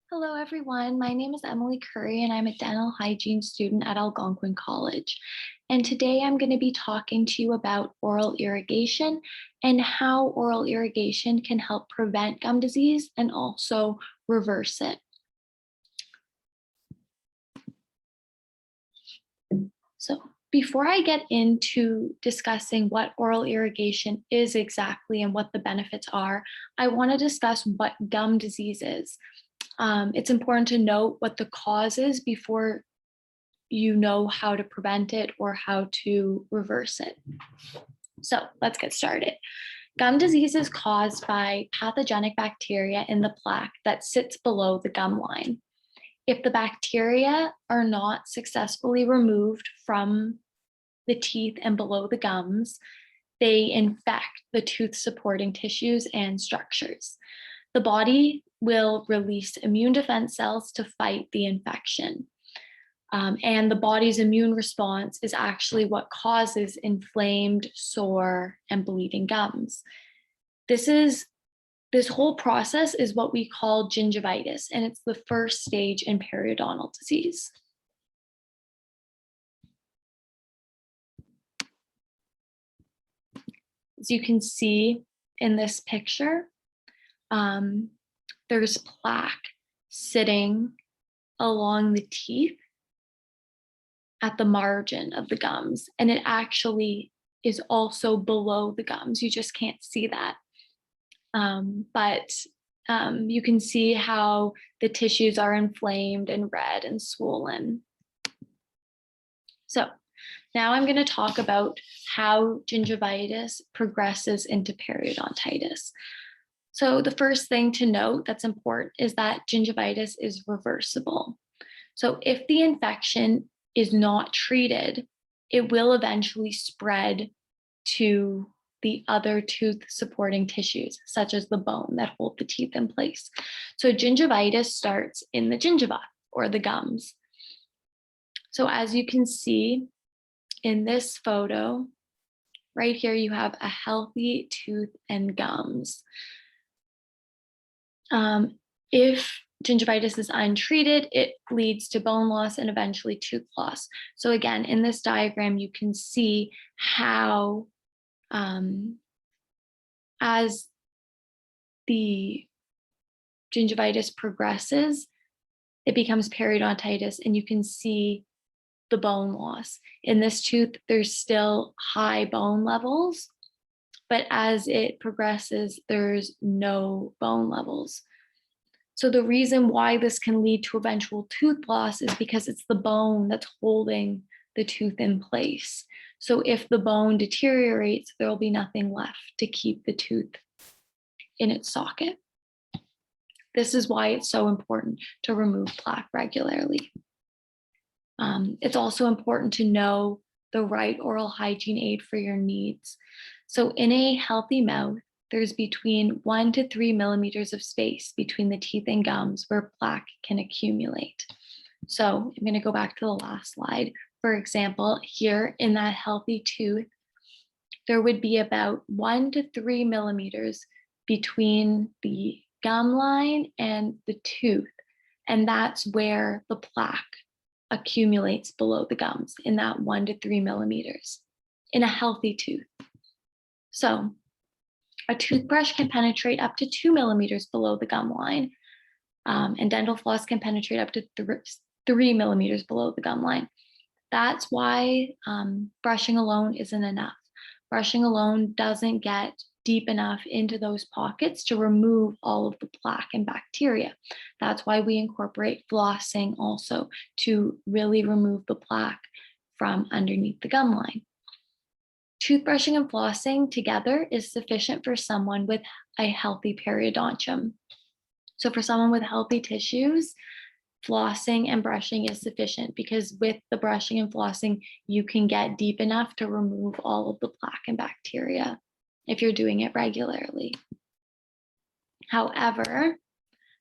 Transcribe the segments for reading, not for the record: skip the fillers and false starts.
Hello, everyone. My name is Emily Curry, and I'm a dental hygiene student at Algonquin College. And today I'm going to be talking to you about oral irrigation and how oral irrigation can help prevent gum disease and also reverse it. So before I get into discussing what oral irrigation is exactly and what the benefits are, I want to discuss what gum disease is. It's important to note what the cause is before you know how to prevent it or how to reverse it. So let's get started. Gum disease is caused by pathogenic bacteria in the plaque that sits below the gum line. If the bacteria are not successfully removed from the teeth and below the gums, they infect the tooth supporting tissues and structures. The body will release immune defense cells to fight the infection. And the body's immune response is actually what causes inflamed, sore, and bleeding gums. This whole process is what we call gingivitis, and it's the first stage in periodontal disease. As you can see in this picture, there's plaque sitting along the teeth at the margin of the gums, and it actually is also below the gums. You just can't see that. But you can see how the tissues are inflamed and red and swollen. So now I'm going to talk about how gingivitis progresses into periodontitis. So the first thing to note that's important is that gingivitis is reversible. So if the infection is not treated, it will eventually spread to the other tooth supporting tissues, such as the bone that hold the teeth in place. So gingivitis starts in the gingiva or the gums. So as you can see in this photo, right here, you have a healthy tooth and gums. If gingivitis is untreated, it leads to bone loss and eventually tooth loss. So again, in this diagram, you can see how as the gingivitis progresses, it becomes periodontitis, and you can see the bone loss. In this tooth, there's still high bone levels, but as it progresses, there's no bone levels. So the reason why this can lead to eventual tooth loss is because it's the bone that's holding the tooth in place. So if the bone deteriorates, there will be nothing left to keep the tooth in its socket. This is why it's so important to remove plaque regularly. It's also important to know the right oral hygiene aid for your needs. So in a healthy mouth, there's between 1 to 3 millimeters of space between the teeth and gums where plaque can accumulate. So I'm going to go back to the last slide. For example, here in that healthy tooth, there would be about 1 to 3 millimeters between the gum line and the tooth. And that's where the plaque accumulates below the gums, in that 1 to 3 millimeters in a healthy tooth. So a toothbrush can penetrate up to 2 millimeters below the gum line, and dental floss can penetrate up to 3 millimeters below the gum line. That's why brushing alone isn't enough. Brushing alone doesn't get deep enough into those pockets to remove all of the plaque and bacteria. That's why we incorporate flossing also, to really remove the plaque from underneath the gum line. Toothbrushing and flossing together is sufficient for someone with a healthy periodontium. So for someone with healthy tissues, flossing and brushing is sufficient, because with the brushing and flossing, you can get deep enough to remove all of the plaque and bacteria if you're doing it regularly. However,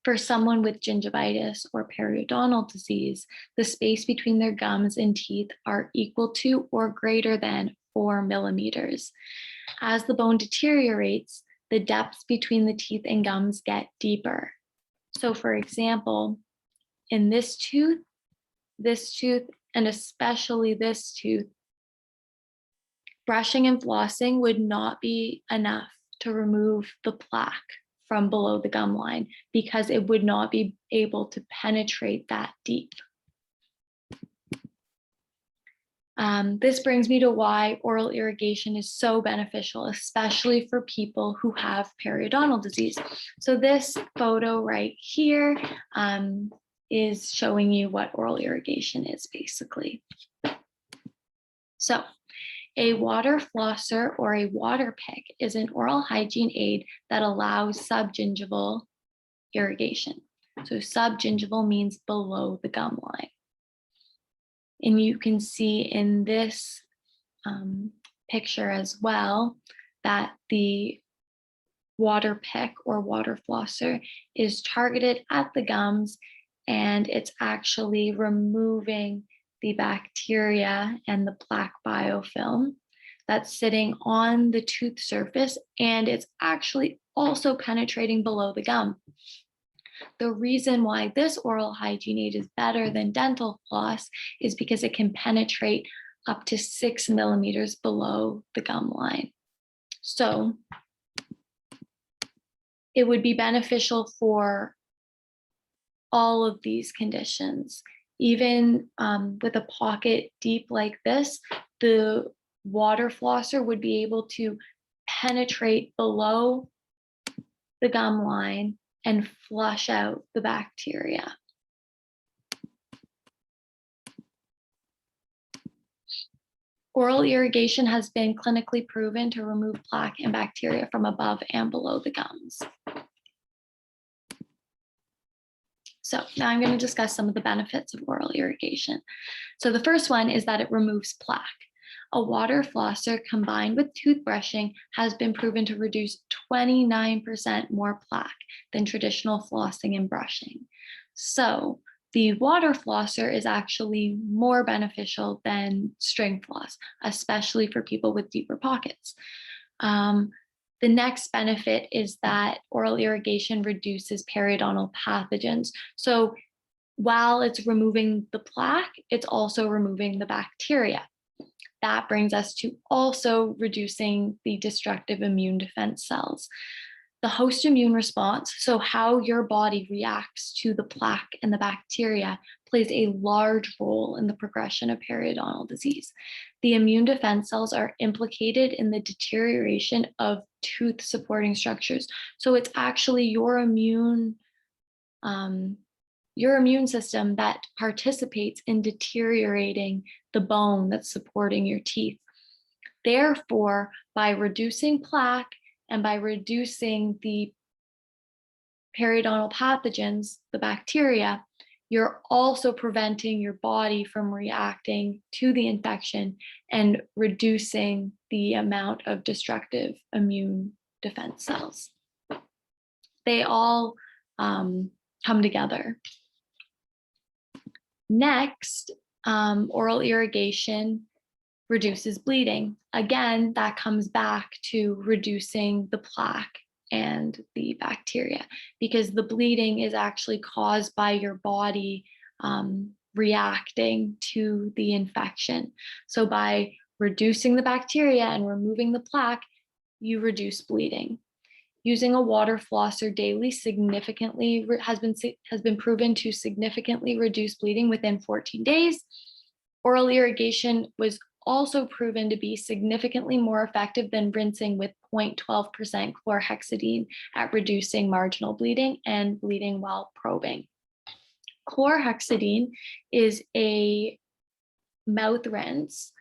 for someone with gingivitis or periodontal disease, the space between their gums and teeth are equal to or greater than 4 millimeters. As the bone deteriorates, the depths between the teeth and gums get deeper. So for example, in this tooth, and especially this tooth, brushing and flossing would not be enough to remove the plaque from below the gum line because it would not be able to penetrate that deep. This brings me to why oral irrigation is so beneficial, especially for people who have periodontal disease. So this photo right here is showing you what oral irrigation is basically. So a water flosser or a water pick is an oral hygiene aid that allows subgingival irrigation. So subgingival means below the gum line. And you can see in this picture as well that the water pick or water flosser is targeted at the gums, and it's actually removing the bacteria and the plaque biofilm that's sitting on the tooth surface, and it's actually also penetrating below the gum. The reason why this oral hygiene aid is better than dental floss is because it can penetrate up to 6 millimeters below the gum line. So it would be beneficial for all of these conditions. Even with a pocket deep like this, the water flosser would be able to penetrate below the gum line and flush out the bacteria. Oral irrigation has been clinically proven to remove plaque and bacteria from above and below the gums. So now I'm going to discuss some of the benefits of oral irrigation. So the first one is that it removes plaque. A water flosser combined with toothbrushing has been proven to reduce 29% more plaque than traditional flossing and brushing. So the water flosser is actually more beneficial than string floss, especially for people with deeper pockets. The next benefit is that oral irrigation reduces periodontal pathogens. So while it's removing the plaque, it's also removing the bacteria. That brings us to also reducing the destructive immune defense cells. The host immune response, so how your body reacts to the plaque and the bacteria, plays a large role in the progression of periodontal disease. The immune defense cells are implicated in the deterioration of tooth supporting structures. So it's actually your immune system that participates in deteriorating the bone that's supporting your teeth. Therefore, by reducing plaque and by reducing the periodontal pathogens, the bacteria, you're also preventing your body from reacting to the infection and reducing the amount of destructive immune defense cells. They all come together. Next, oral irrigation reduces bleeding. Again, that comes back to reducing the plaque and the bacteria, because the bleeding is actually caused by your body reacting to the infection. So by reducing the bacteria and removing the plaque, you reduce bleeding. Using a water flosser daily has been proven to significantly reduce bleeding within 14 days. Oral irrigation was also proven to be significantly more effective than rinsing with 0.12% chlorhexidine at reducing marginal bleeding and bleeding while probing. Chlorhexidine is a mouth rinse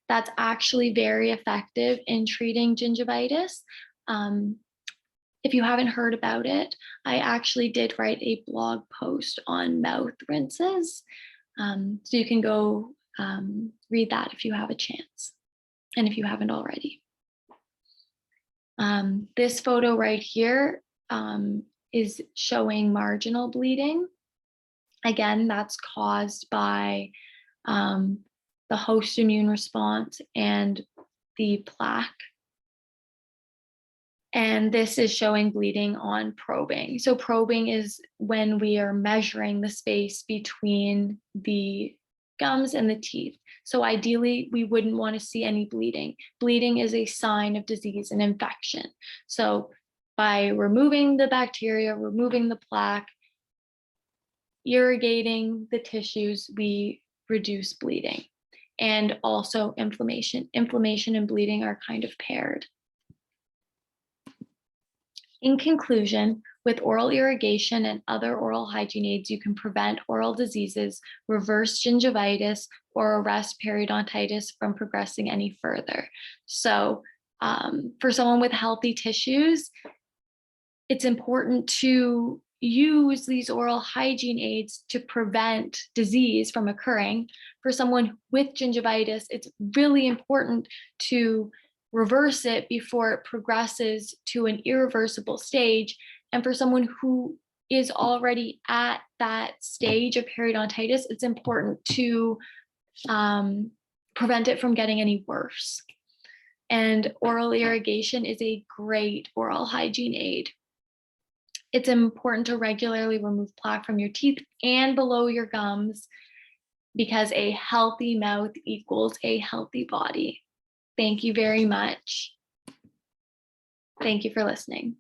that's actually very effective in treating gingivitis. If you haven't heard about it, I actually did write a blog post on mouth rinses. So you can go read that if you have a chance, and if you haven't already. This photo right here is showing marginal bleeding. Again, that's caused by the host immune response and the plaque. And this is showing bleeding on probing. So probing is when we are measuring the space between the gums and the teeth. So ideally, we wouldn't want to see any bleeding. Bleeding is a sign of disease and infection. So by removing the bacteria, removing the plaque, irrigating the tissues, we reduce bleeding. And also inflammation. Inflammation and bleeding are kind of paired. In conclusion, with oral irrigation and other oral hygiene aids, you can prevent oral diseases, reverse gingivitis, or arrest periodontitis from progressing any further. So for someone with healthy tissues, it's important to use these oral hygiene aids to prevent disease from occurring. For someone with gingivitis, it's really important to reverse it before it progresses to an irreversible stage. And for someone who is already at that stage of periodontitis, it's important to prevent it from getting any worse. And oral irrigation is a great oral hygiene aid. It's important to regularly remove plaque from your teeth and below your gums because a healthy mouth equals a healthy body. Thank you very much. Thank you for listening.